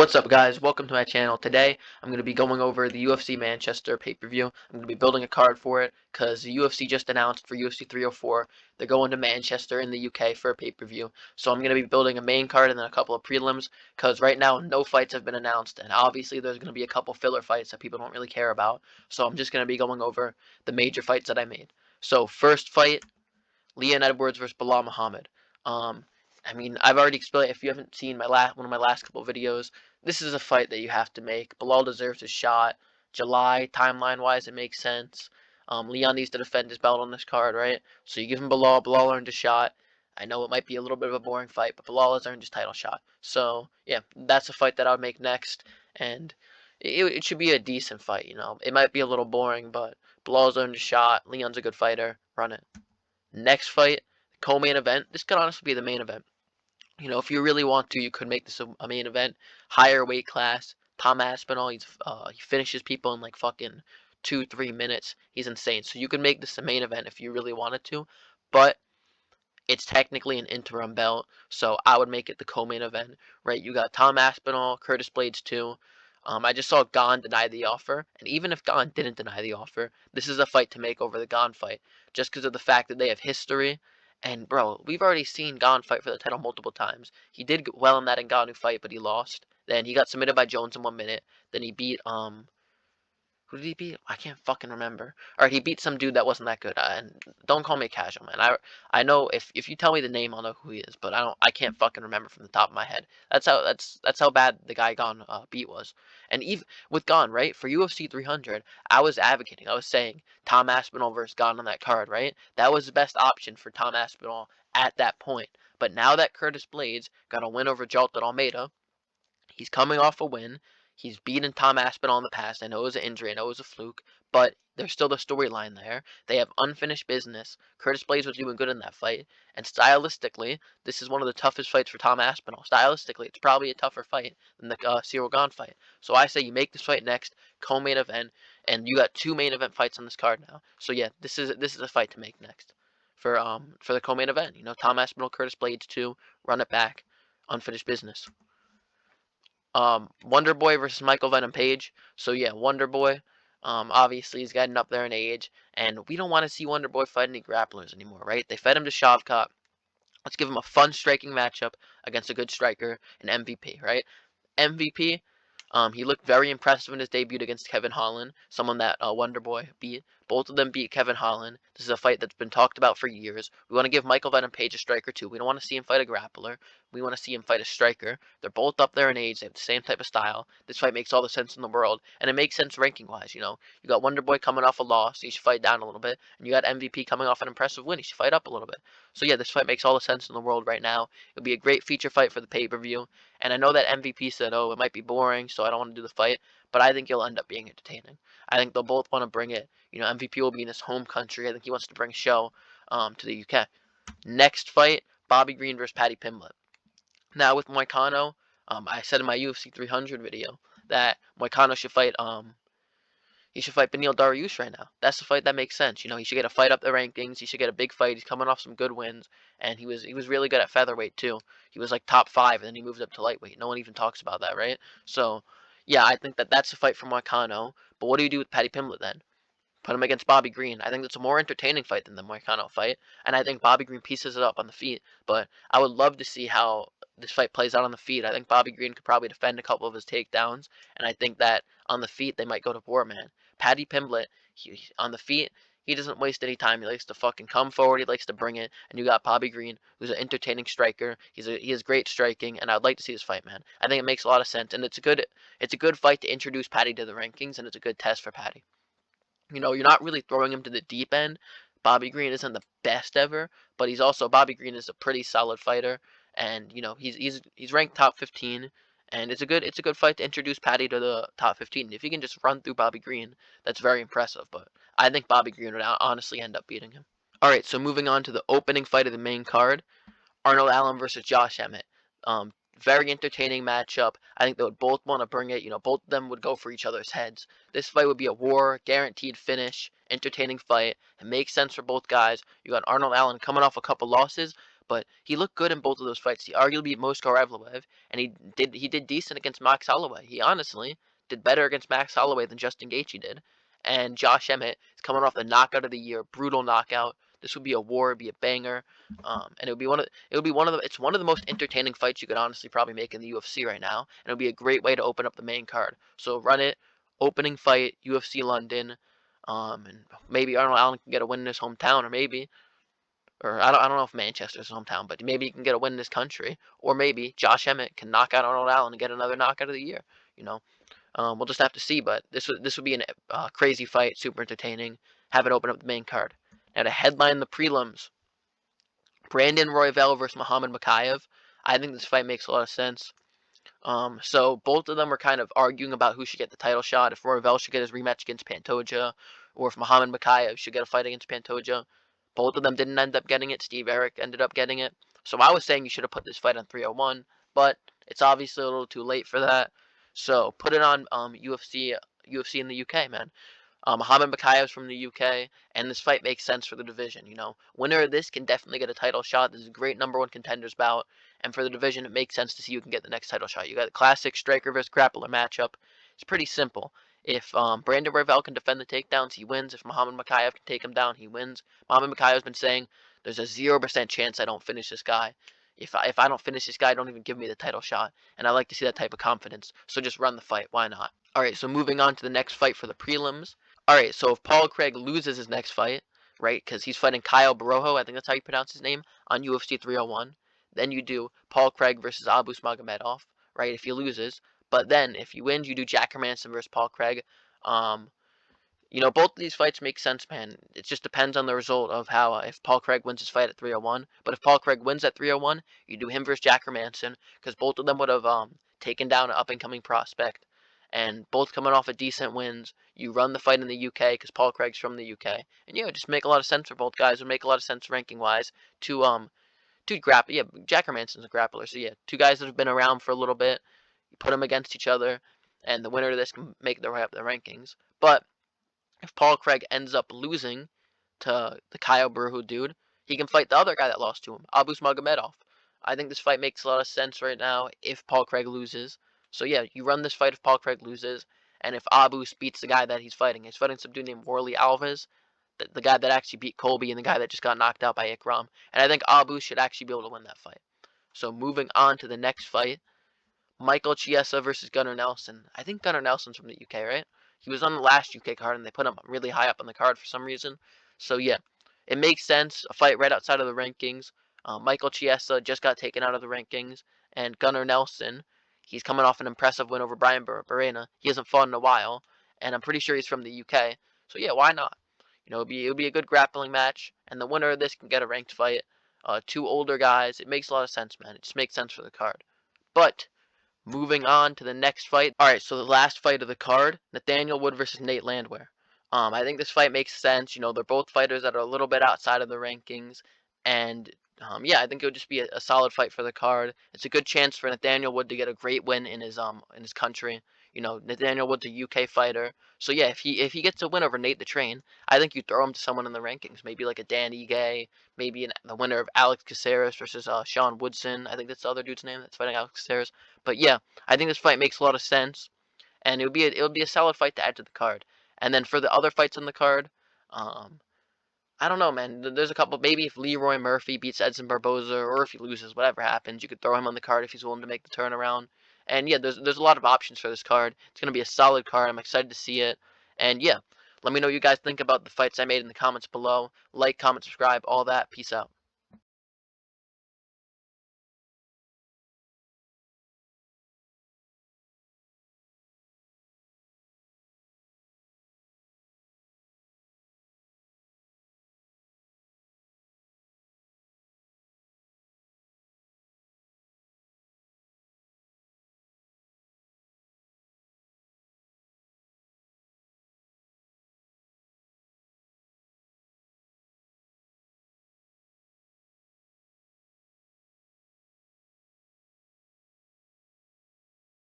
What's up, guys? Welcome to my channel. Today I'm going to be going over the UFC Manchester pay-per-view. I'm going to be building a card for it because the UFC just announced for UFC 304 they're going to Manchester in the UK for a pay-per-view. So I'm going to be building a main card and then a couple of prelims because right now no fights have been announced, and obviously there's going to be a couple filler fights that people don't really care about. So I'm just going to be going over the major fights that I made. So first fight, Leon Edwards versus Bilal Muhammad. Um, I've already explained. If you haven't seen one of my last couple of videos, this is a fight that you have to make. Bilal deserves a shot. July timeline wise, it makes sense. Leon needs to defend his belt on this card, right? So you give him Bilal. Bilal earned a shot. I know it might be a little bit of a boring fight, but Bilal has earned his title shot. So yeah, that's a fight that I would make next, and it should be a decent fight. It might be a little boring, but Bilal's earned a shot. Leon's a good fighter. Run it. Next fight, co-main event. This could honestly be the main event. If you really want to, you could make this a main event. Higher weight class. Tom Aspinall, he finishes people in like fucking 2-3 minutes. He's insane. So you could make this a main event if you really wanted to, but it's technically an interim belt, so I would make it the co-main event, right? You got Tom Aspinall, Curtis Blades too. I just saw Gon deny the offer, and even if Gon didn't deny the offer, this is a fight to make over the Gon fight, just because of the fact that they have history. And bro, we've already seen Gon fight for the title multiple times. He did well in that Ngannou fight, but he lost. Then he got submitted by Jones in 1 minute. Then he beat who did he beat? I can't fucking remember. All right, he beat some dude that wasn't that good. And don't call me a casual, man. I know if you tell me the name, I'll know who he is, but I can't fucking remember from the top of my head. That's how bad the guy Gon beat was. And even with Gon, right, for UFC 300, I was advocating. I was saying Tom Aspinall versus Gon on that card, right? That was the best option for Tom Aspinall at that point. But now that Curtis Blades got a win over Jalton Almeida, he's coming off a win. He's beaten Tom Aspinall in the past. I know it was an injury. I know it was a fluke. But there's still the storyline there. They have unfinished business. Curtis Blades was doing good in that fight. And stylistically, this is one of the toughest fights for Tom Aspinall. Stylistically, it's probably a tougher fight than the Cyril Gane fight. So I say you make this fight next, co-main event, and you got two main event fights on this card now. So yeah, this is a fight to make next for the co-main event. Tom Aspinall, Curtis Blades 2, run it back, unfinished business. Wonder Boy versus Michael Venom Page. So yeah, Wonder Boy. Obviously he's getting up there in age, and we don't want to see Wonder Boy fight any grapplers anymore, right? They fed him to Shavkat. Let's give him a fun striking matchup against a good striker, an MVP, right? MVP. He looked very impressive in his debut against Kevin Holland, someone that Wonder Boy beat. Both of them beat Kevin Holland. This is a fight that's been talked about for years. We want to give Michael Venom Page a striker too. We don't want to see him fight a grappler. We want to see him fight a striker. They're both up there in age. They have the same type of style. This fight makes all the sense in the world, and it makes sense ranking wise. You got Wonder Boy coming off a loss. He should fight down a little bit, and you got MVP coming off an impressive win. He should fight up a little bit. So yeah, this fight makes all the sense in the world right now. It'll be a great feature fight for the pay-per-view. And I know that MVP said, oh, it might be boring, so I don't want to do the fight. But I think it'll end up being entertaining. I think they'll both want to bring it. MVP will be in his home country. I think he wants to bring a show to the UK. Next fight, Bobby Green versus Paddy Pimblett. Now with Moicano, I said in my UFC 300 video that Moicano should fight he should fight Beneil Dariush right now. That's the fight that makes sense. He should get a fight up the rankings. He should get a big fight. He's coming off some good wins, and he was really good at featherweight too. He was like top 5, and then he moved up to lightweight. No one even talks about that, right? So, yeah, I think that's a fight for Moicano. But what do you do with Paddy Pimblett then? Put him against Bobby Green. I think that's a more entertaining fight than the Moicano fight, and I think Bobby Green pieces it up on the feet. But I would love to see how this fight plays out on the feet. I think Bobby Green could probably defend a couple of his takedowns, and I think that on the feet they might go to war, man. Paddy Pimblett, on the feet, he doesn't waste any time. He likes to fucking come forward. He likes to bring it. And you got Bobby Green, who's an entertaining striker. He has great striking, and I'd like to see this fight, man. I think it makes a lot of sense, and it's a good fight to introduce Paddy to the rankings, and it's a good test for Paddy. You're not really throwing him to the deep end. Bobby Green isn't the best ever, but Bobby Green is a pretty solid fighter, and he's ranked top 15, and it's a good fight to introduce Paddy to the top 15. If he can just run through Bobby Green, that's very impressive. But I think Bobby Green would honestly end up beating him. All right, so moving on to the opening fight of the main card, Arnold Allen versus Josh Emmett. Very entertaining matchup. I think they would both want to bring it. Both of them would go for each other's heads. This fight would be a war, guaranteed finish, entertaining fight. It makes sense for both guys. You got Arnold Allen coming off a couple losses, but he looked good in both of those fights. He arguably beat Moskov Evloev, and he did decent against Max Holloway. He honestly did better against Max Holloway than Justin Gaethje did. And Josh Emmett is coming off the knockout of the year, brutal knockout. This would be a war, it'd be a banger, and it's one of the most entertaining fights you could honestly probably make in the UFC right now, and it'll be a great way to open up the main card. So run it, opening fight, UFC London, and maybe Arnold Allen can get a win in his hometown, or I don't know if Manchester's his hometown, but maybe he can get a win in this country, or maybe Josh Emmett can knock out Arnold Allen and get another knockout of the year. You know, we'll just have to see, but this would be a crazy fight, super entertaining. Have it open up the main card. Now to headline the prelims, Brandon Royval versus Muhammad Mokaev. I think this fight makes a lot of sense. So both of them were kind of arguing about who should get the title shot, if Royval should get his rematch against Pantoja, or if Muhammad Mokaev should get a fight against Pantoja. Both of them didn't end up getting it. Steve Eric ended up getting it. So I was saying you should have put this fight on 301, but it's obviously a little too late for that. So put it on UFC in the UK, man. Muhammad Mokaev's from the UK, and this fight makes sense for the division. Winner of this can definitely get a title shot. This is a great #1 contenders bout, and for the division, it makes sense to see who can get the next title shot. You got a classic striker versus grappler matchup. It's pretty simple. If Brandon Royval can defend the takedowns, he wins. If Muhammad Mokaev can take him down, he wins. Muhammad Mokaev's been saying there's a 0% chance I don't finish this guy. If I don't finish this guy, don't even give me the title shot. And I like to see that type of confidence. So just run the fight. Why not? All right. So moving on to the next fight for the prelims. All right, so if Paul Craig loses his next fight, right, because he's fighting Kyle Barojo, I think that's how you pronounce his name, on UFC 301, then you do Paul Craig versus Abus Magomedov, right, if he loses. But then if he wins, you do Jack Hermanson versus Paul Craig. Um, both of these fights make sense, man. It just depends on the result of how if Paul Craig wins his fight at 301. But if Paul Craig wins at 301, you do him versus Jack Hermanson, because both of them would have taken down an up-and-coming prospect, and both coming off of decent wins. You run the fight in the UK because Paul Craig's from the UK, and it would just make a lot of sense for both guys. It would make a lot of sense ranking-wise to grapple. Yeah, Jack Hermanson's a grappler, so yeah, two guys that have been around for a little bit. You put them against each other, and the winner of this can make their way up the rankings. But if Paul Craig ends up losing to the Kyle Barojo dude, he can fight the other guy that lost to him, Abus Magomedov. I think this fight makes a lot of sense right now if Paul Craig loses. So yeah, you run this fight if Paul Craig loses, and if Abus beats the guy that he's fighting some dude named Warley Alves, the guy that actually beat Colby and the guy that just got knocked out by Ikram. And I think Abus should actually be able to win that fight. So moving on to the next fight, Michael Chiesa versus Gunnar Nelson. I think Gunnar Nelson's from the UK, right? He was on the last UK card, and they put him really high up on the card for some reason. So yeah, it makes sense. A fight right outside of the rankings. Michael Chiesa just got taken out of the rankings, and Gunnar Nelson, he's coming off an impressive win over Brian Barrena. He hasn't fought in a while, and I'm pretty sure he's from the UK. So yeah, why not? It'll be a good grappling match, and the winner of this can get a ranked fight. Two older guys. It makes a lot of sense, man. It just makes sense for the card. But moving on to the next fight. All right, so the last fight of the card, Nathaniel Wood versus Nate Landwehr. I think this fight makes sense. They're both fighters that are a little bit outside of the rankings, and yeah, I think it would just be a solid fight for the card. It's a good chance for Nathaniel Wood to get a great win in his country. Nathaniel Wood's a UK fighter, so yeah, if he gets a win over Nate the Train, I think you throw him to someone in the rankings, maybe like a Dan Ige, maybe the winner of Alex Caceres versus Sean Woodson. I think that's the other dude's name that's fighting Alex Caceres. But yeah, I think this fight makes a lot of sense, and it would be a solid fight to add to the card. And then for the other fights on the card, um, I don't know, man. There's a couple. Maybe if Leroy Murphy beats Edson Barboza, or if he loses, whatever happens, you could throw him on the card if he's willing to make the turnaround. And yeah, there's a lot of options for this card. It's gonna be a solid card. I'm excited to see it. And yeah, let me know what you guys think about the fights I made in the comments below. Like, comment, subscribe, all that. Peace out.